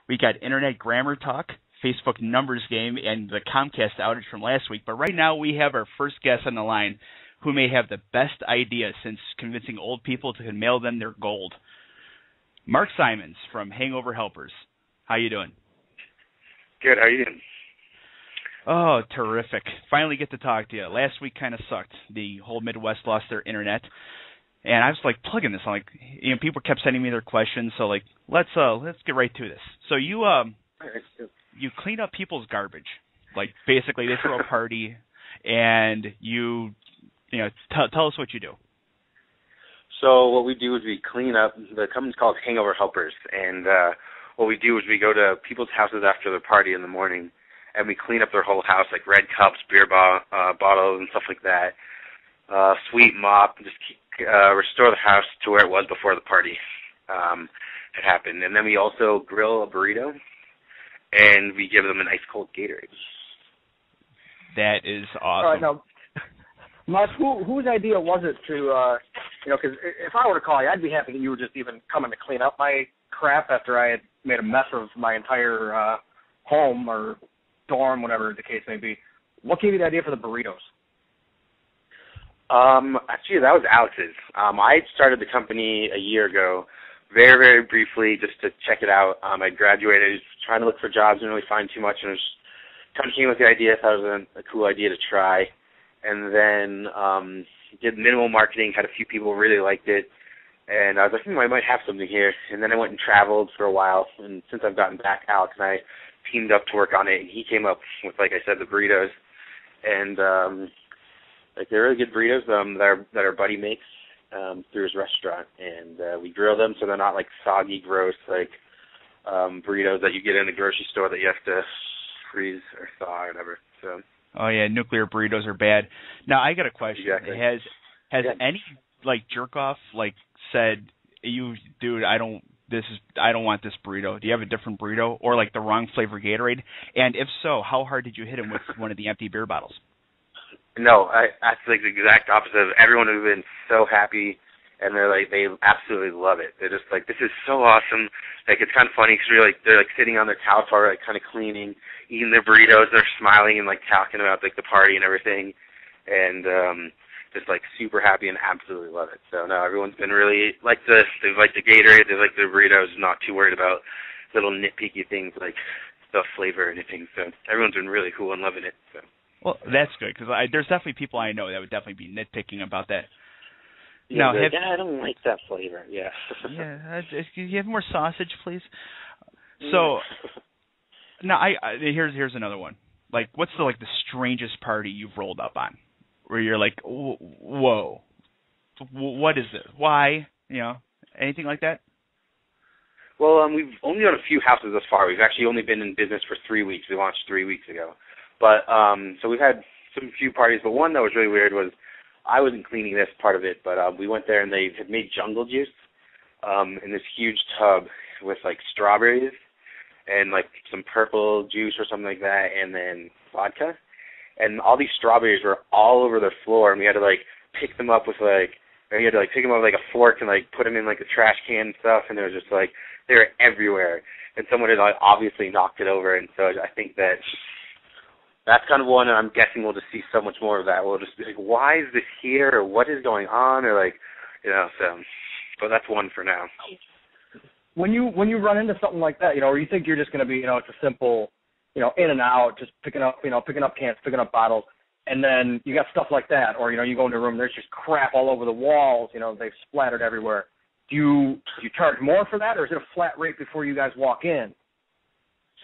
We got internet grammar talk, Facebook numbers game, and the Comcast outage from last week. But right now we have our first guest on the line who may have the best idea since convincing old people to mail them their gold. Mark Simons from Hangover Helpers. How you doing? Good. How are you doing? Oh, terrific. Finally get to talk to you. Last week kind of sucked. The whole Midwest lost their internet. And I was like plugging this. I'm like, people kept sending me their questions, so like let's get right to this. So you clean up people's garbage. Like basically they throw a party and you tell us what you do. So what we do is we clean up. The company's called Hangover Helpers, and what we do is we go to people's houses after the party in the morning, and we clean up their whole house, like red cups, beer bottles, and stuff like that. Sweep, mop, just restore the house to where it was before the party had happened. And then we also grill a burrito, and we give them an ice cold Gatorade. That is awesome. All right, now, Mark, whose idea was it to, because if I were to call you, I'd be happy that you were just even coming to clean up my crap after I had made a mess of my entire home or dorm, whatever the case may be. What gave you the idea for the burritos? Actually, that was Alex's. I started the company a year ago, very, very briefly, just to check it out. I graduated, was trying to look for jobs, didn't really find too much, and I was kind of came with the idea. Thought it was a cool idea to try, and then did minimal marketing. Had a few people really liked it, and I was like, I might have something here. And then I went and traveled for a while, and since I've gotten back, Alex and I teamed up to work on it, and he came up with, like I said, the burritos, and they're really good burritos that our buddy makes through his restaurant, and we grill them so they're not like soggy, gross like burritos that you get in the grocery store that you have to freeze or thaw or whatever. So. Oh yeah, nuclear burritos are bad. Now I got a question. Exactly. Has any like jerk off like said, dude, I don't want this burrito. Do you have a different burrito or like the wrong flavor Gatorade? And if so, how hard did you hit him with one of the empty beer bottles? No, that's like the exact opposite. Everyone has been so happy, and they absolutely love it. They're just like, this is so awesome. Like it's kind of funny because they're sitting on their couch while like kind of cleaning, eating their burritos. They're smiling and like talking about like the party and everything, and just like super happy and absolutely love it. So no, everyone's been really they like the Gatorade, they like the burritos, not too worried about little nitpicky things like the flavor or anything. So everyone's been really cool and loving it. So. Well, that's good, because there's definitely people I know that would definitely be nitpicking about that. Yeah, I don't like that flavor. Yeah. Yeah, can you have more sausage, please? So, now here's another one. Like, what's the strangest party you've rolled up on, where you're like, whoa, what is this? Why? Anything like that? Well, we've only done a few houses thus far. We've actually only been in business for 3 weeks. We launched 3 weeks ago. But so we've had few parties, but one that was really weird was I wasn't cleaning this part of it, but we went there and they had made jungle juice in this huge tub with like strawberries and like some purple juice or something like that, and then vodka. And all these strawberries were all over the floor, and we had to like pick them up with a fork and like put them in like the trash can and stuff, and it was just like they were everywhere. And someone had like obviously knocked it over, and so I think that's kind of one, and I'm guessing we'll just see so much more of that. We'll just be like, why is this here, or what is going on, or like, so. But that's one for now. When you run into something like that, or you think you're just going to be, it's a simple, in and out, just picking up cans, picking up bottles, and then you got stuff like that, or you go into a room, there's just crap all over the walls, they've splattered everywhere. Do you charge more for that, or is it a flat rate before you guys walk in?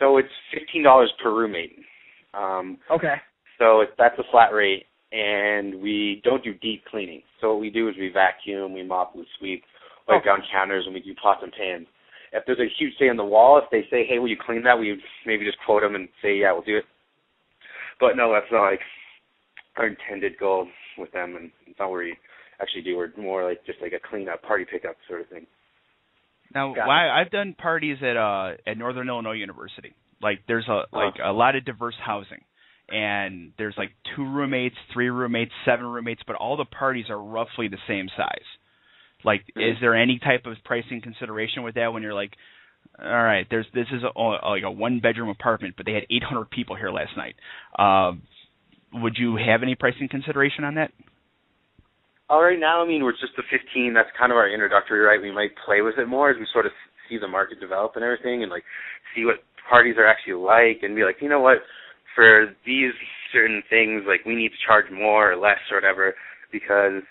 So it's $15 per roommate. Okay. So that's a flat rate, and we don't do deep cleaning. So what we do is we vacuum, we mop, we sweep, wipe down counters, and we do pots and pans. If there's a huge stain on the wall, if they say, hey, will you clean that, we maybe just quote them and say, yeah, we'll do it. But no, that's not like our intended goal with them, and it's not what we actually do. We're more like just like a cleanup, party pickup sort of thing. Now, I've done parties at Northern Illinois University. Like, there's a lot of diverse housing, and there's like 2 roommates, 3 roommates, 7 roommates, but all the parties are roughly the same size. Like, is there any type of pricing consideration with that when you're like, All right. This is like a one-bedroom apartment, but they had 800 people here last night. Would you have any pricing consideration on that? Right now, I mean, we're just the 15. That's kind of our introductory, right? We might play with it more as we sort of see the market develop and everything, and like see what parties are actually like, and be like, you know what, for these certain things, like we need to charge more or less or whatever because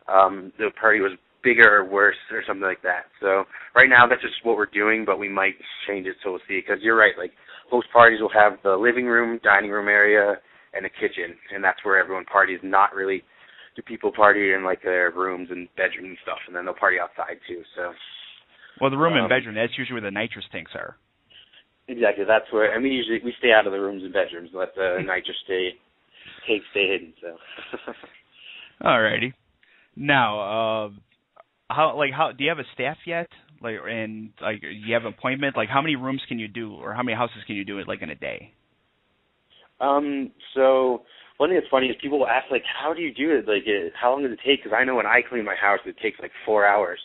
the party was bigger or worse or something like that. So right now, that's just what we're doing, but we might change it, so we'll see. Because you're right, like most parties will have the living room, dining room area, and a kitchen, and that's where everyone parties. Not really do people party in like their rooms and bedrooms and stuff, and then they'll party outside too. So, well, the room and bedroom, that's usually where the nitrous tanks are. Exactly, that's where. And we stay out of the rooms and bedrooms, and let the nitrous tanks stay hidden. So. Alrighty. Now, how do you have a staff yet? Like, and like, you have an appointment? Like, how many rooms can you do, or how many houses can you do it like in a day? So one thing that's funny is people will ask, like, how do you do it? Like, how long does it take? Because I know when I clean my house, it takes like 4 hours.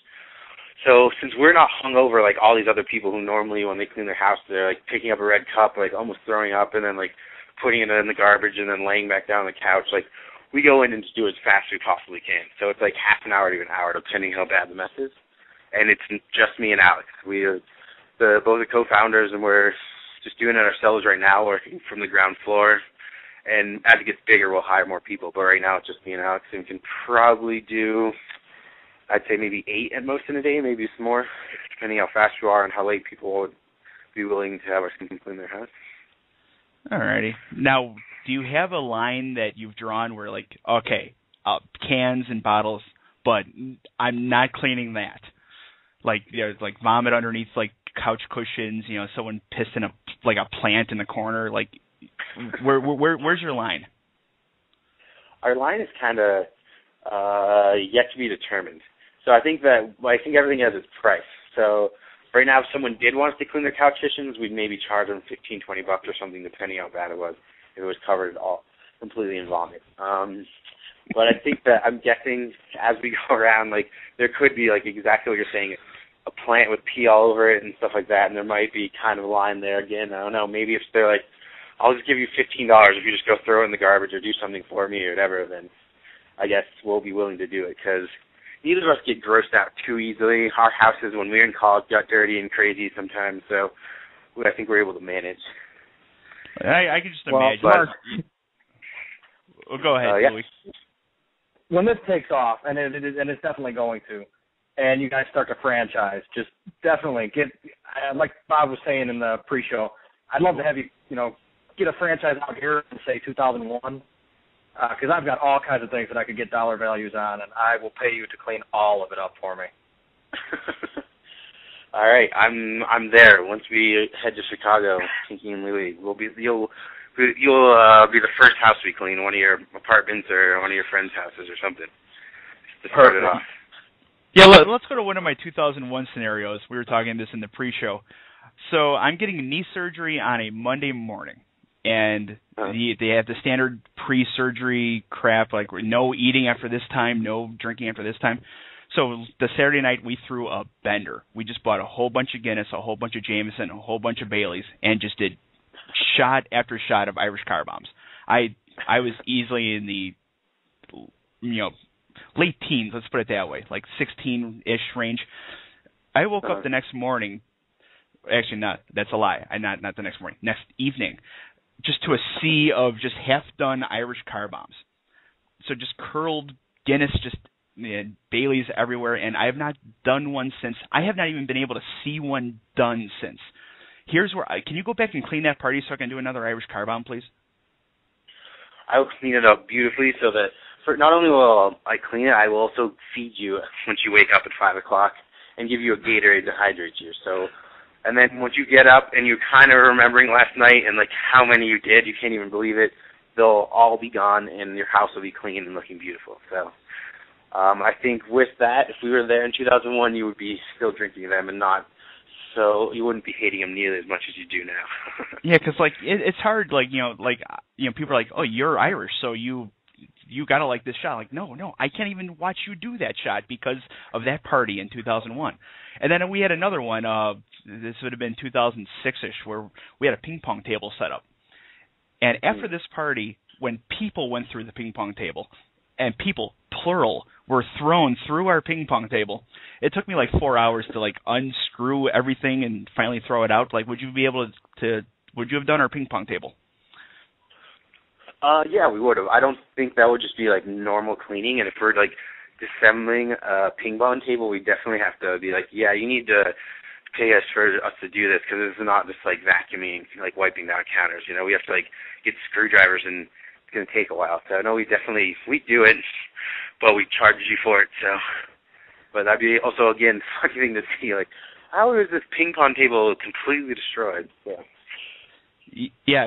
So since we're not hungover like all these other people who normally, when they clean their house, they're like picking up a red cup, like almost throwing up, and then like putting it in the garbage and then laying back down on the couch, like we go in and just do it as fast as we possibly can. So it's like half an hour to an hour, depending how bad the mess is. And it's just me and Alex. We are both the co-founders, and we're just doing it ourselves right now, working from the ground floor. And as it gets bigger, we'll hire more people. But right now, it's just me and Alex, and we can probably do, I'd say maybe 8 at most in a day, maybe some more, depending how fast you are and how late people would be willing to have us clean their house. Alrighty. Now, do you have a line that you've drawn where, like, okay, cans and bottles, but I'm not cleaning that? Like, like vomit underneath, like, couch cushions, someone pissed in a plant in the corner, like, where's your line? Our line is kind of yet to be determined. So I think everything has its price. So right now, if someone did want us to clean their couch cushions, we'd maybe charge them $15, $20 or something, depending how bad it was, if it was covered all completely in vomit. But I think that I'm guessing as we go around, like there could be like exactly what you're saying, a plant with pee all over it and stuff like that, and there might be kind of a line there again. I don't know. Maybe if they're like, I'll just give you $15 if you just go throw it in the garbage or do something for me or whatever, then I guess we'll be willing to do it because neither of us get grossed out too easily. Our houses, when we were in college, got dirty and crazy sometimes, so I think we're able to manage. I can just imagine. Well, go ahead, yeah. Louis. When this takes off, and it's definitely going to, and you guys start to franchise, just definitely get, like Bob was saying in the pre-show, I'd love to have you, get a franchise out here in, say, 2001, because I've got all kinds of things that I could get dollar values on, and I will pay you to clean all of it up for me. All right, I'm there. Once we head to Chicago, Kinky and Louie, you'll be the first house we clean, one of your apartments or one of your friends' houses or something. To start it off. Yeah, let's go to one of my 2001 scenarios. We were talking this in the pre-show. So I'm getting knee surgery on a Monday morning, and they have the standard pre-surgery crap, like no eating after this time, no drinking after this time. So the Saturday night, we threw a bender. We just bought a whole bunch of Guinness, a whole bunch of Jameson, a whole bunch of Baileys, and just did shot after shot of Irish car bombs. I was easily in the, late teens, let's put it that way, like 16-ish range. I woke up the next morning. Actually, not. That's a lie. Not the next morning. Next evening, just to a sea of just half-done Irish car bombs. So just curled Guinness, just Baileys everywhere, and I have not done one since. I have not even been able to see one done since. Here's where can you go back and clean that party so I can do another Irish car bomb, please? I will clean it up beautifully so that not only will I clean it, I will also feed you once you wake up at 5 o'clock and give you a Gatorade to hydrate you. So, and then once you get up and you're kind of remembering last night and like how many you did, you can't even believe it. They'll all be gone and your house will be clean and looking beautiful. So, I think with that, if we were there in 2001, you would be still drinking them and not. So you wouldn't be hating them nearly as much as you do now. Yeah, because like it's hard. Like people are like, oh, you're Irish, so you you got to like this shot. Like, no, I can't even watch you do that shot because of that party in 2001. And then we had another one, this would have been 2006-ish, where we had a ping pong table set up. And after this party, when people went through the ping pong table, and people, plural, were thrown through our ping pong table, it took me like 4 hours to like unscrew everything and finally throw it out. Like, would you be able to would you have done our ping pong table? Yeah, we would have. I don't think that would just be like normal cleaning. And if we're like disassembling a ping pong table, we definitely have to be like, yeah, you need to pay us for us to do this, because it's not just like vacuuming, like wiping down counters. You know, we have to like get screwdrivers, and it's going to take a while. So I know we do it, but we charge you for it. So, but that'd be also, again, funny thing to see, like, how is this ping pong table completely destroyed? Yeah. Yeah,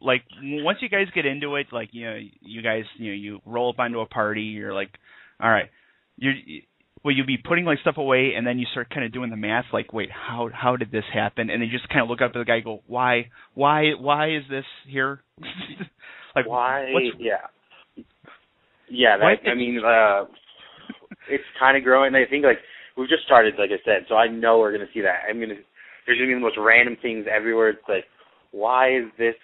like once you guys get into it, like, you know, you guys, you know, you roll up onto a party, you're like, all right, you'll be putting like stuff away, and then you start kind of doing the math, like, wait, how did this happen? And then you just kind of look up at the guy and go, why is this here? Like, why? Yeah. That, I mean, it's kind of growing. I think like we've just started, like I said, so I know we're gonna see that. There's gonna be the most random things everywhere. It's like, why is this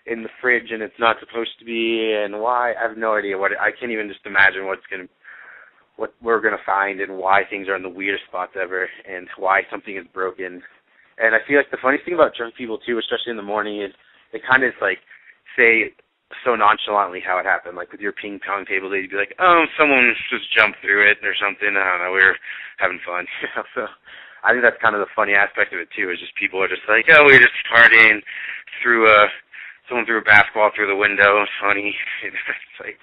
in the fridge and it's not supposed to be, and why? I have no idea I can't even just imagine what we're gonna find, and why things are in the weirdest spots ever, and why something is broken. And I feel like the funniest thing about drunk people too, especially in the morning, is they kind of like say so nonchalantly how it happened. Like with your ping pong table, they'd be like, oh, someone just jumped through it or something. I don't know, we were having fun. So I think that's kind of the funny aspect of it too, is just people are just like, oh, we're just partying, someone threw a basketball through the window. It's funny. It's like,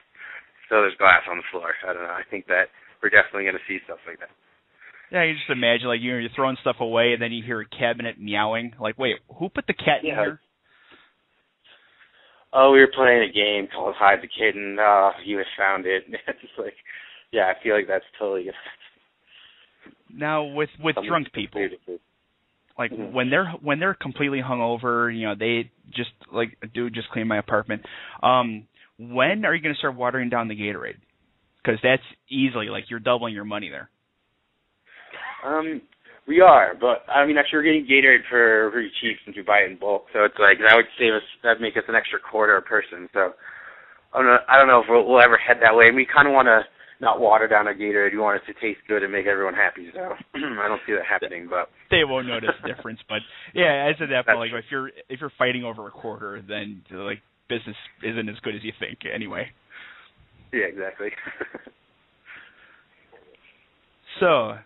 so there's glass on the floor. I don't know. I think that we're definitely going to see stuff like that. Yeah, you just imagine, like, you're throwing stuff away, and then you hear a cabinet meowing. Like, wait, who put the cat in here? Oh, we were playing a game called Hide the Kitten. You had found it. It's like, yeah, I feel like that's totally good. Now, with drunk people, like, when they're completely hungover, you know, they just, like, a dude just cleaned my apartment. When are you going to start watering down the Gatorade? Because that's easily, like, you're doubling your money there. We are, but I mean, actually, we're getting Gatorade for pretty cheap since we buy it in bulk. So it's like that'd make us an extra quarter a person. So I don't know if we'll ever head that way. And we kind of want to not water down our Gatorade. We want it to taste good and make everyone happy. So I don't see that happening. But they won't notice the difference. But yeah, as of that point, like, if you're fighting over a quarter, then like business isn't as good as you think anyway. Yeah, exactly. So,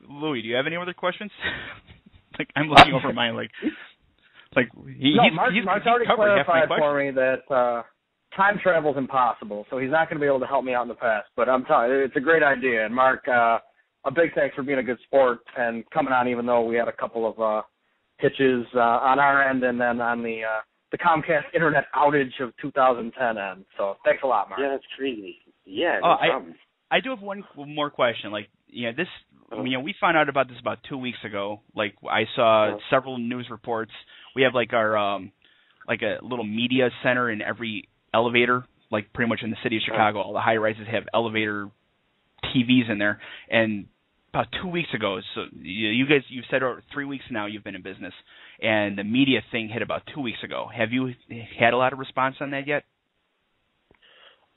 Louis, do you have any other questions? Like, I'm looking over mine, Mark's already clarified for me that time travel is impossible, so he's not going to be able to help me out in the past. But I'm telling you, it's a great idea. And Mark, a big thanks for being a good sport and coming on, even though we had a couple of hitches on our end, and then on the Comcast internet outage of 2010 end. So thanks a lot, Mark. Yeah, that's crazy. Yeah, no problem. I do have one more question. Like, you know, we found out about this about 2 weeks ago. Like, I saw several news reports. We have like our like a little media center in every elevator, like pretty much in the city of Chicago. All the high rises have elevator TVs in there. And about 2 weeks ago, so you said 3 weeks now you've been in business, and the media thing hit about 2 weeks ago. Have you had a lot of response on that yet?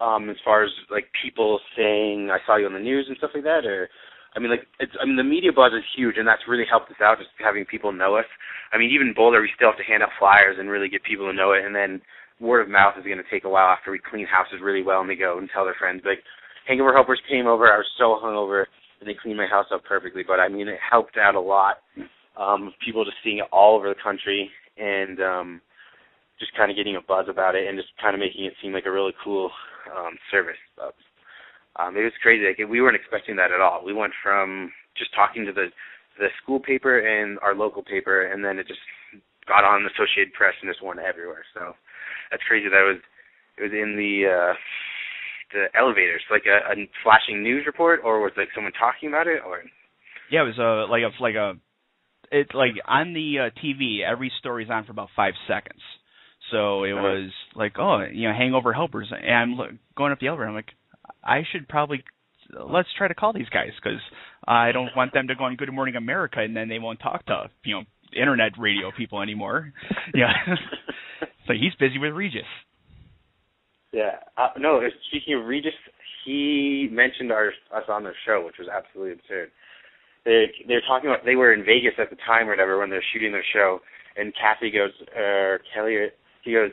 As far as like people saying I saw you on the news and stuff like that, or the media buzz is huge, and that's really helped us out, just having people know us. I mean, even in Boulder, we still have to hand out flyers and really get people to know it, and then word of mouth is going to take a while after we clean houses really well and they go and tell their friends. Like, Hangover helpers came over. I was so hungover, and they cleaned my house up perfectly. But I mean, it helped out a lot. People just seeing it all over the country, and just kind of getting a buzz about it, and just kind of making it seem like a really cool service. It was crazy. Like, we weren't expecting that at all. We went from just talking to the school paper and our local paper, and then it just got on the Associated Press and just went everywhere. So that's crazy. That it was in the elevators, like a flashing news report, or was like someone talking about it, or? Yeah, it was it's like on the TV. Every story's on for about 5 seconds. So it was like, oh, Hangover helpers. And I'm going up the elevator. I'm like, I should probably let's try to call these guys because I don't want them to go on Good Morning America and then they won't talk to internet radio people anymore. Yeah. So he's busy with Regis. Yeah. No, speaking of Regis, he mentioned us on their show, which was absolutely absurd. They're talking about they were in Vegas at the time or whatever when they're shooting their show, and Kathy goes, Kelly, he goes,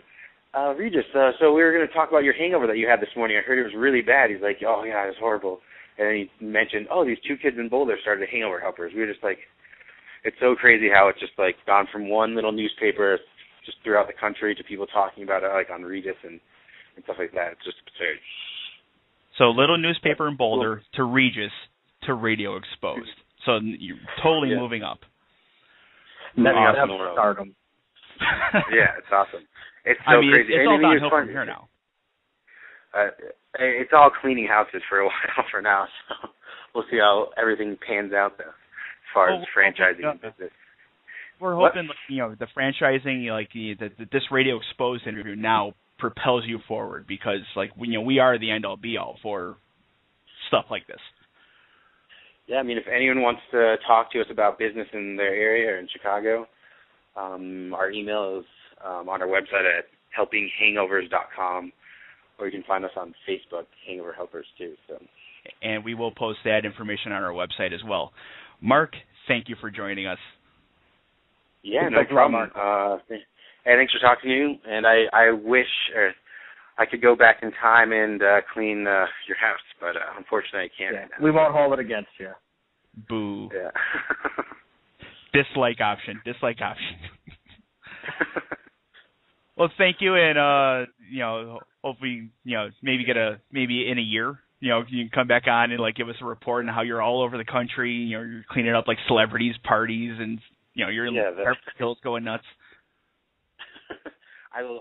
Regis, so we were going to talk about your hangover that you had this morning. I heard it was really bad. He's like, oh, yeah, it was horrible. And then he mentioned, oh, these two kids in Boulder started the Hangover Helpers. We were just like, it's so crazy how it's just like gone from one little newspaper just throughout the country to people talking about it like on Regis and stuff like that. It's just absurd. So little newspaper in Boulder to Regis to Radio Exposed. So you're totally moving up. Awesome. Stardom. Yeah, it's awesome. It's so crazy. It's all downhill from here now. It's all cleaning houses for a while for now, so we'll see how everything pans out though, as far as franchising business. We're hoping, the franchising, this Radio Exposed interview now propels you forward because, we are the end all be all for stuff like this. Yeah, I mean, if anyone wants to talk to us about business in their area or in Chicago, our email is on our website at helpinghangovers.com, or you can find us on Facebook, Hangover Helpers, too. So. And we will post that information on our website as well. Mark, thank you for joining us. Yeah, no problem. And thanks for talking to you. And I wish I could go back in time and clean your house, but unfortunately I can't. Yeah, we won't hold it against you. Boo. Yeah. Dislike option. Well, thank you, and hopefully, maybe in a year, you can come back on and give us a report on how you're all over the country. You're cleaning up like celebrities, parties, and you're in Hills going nuts. I will 100%.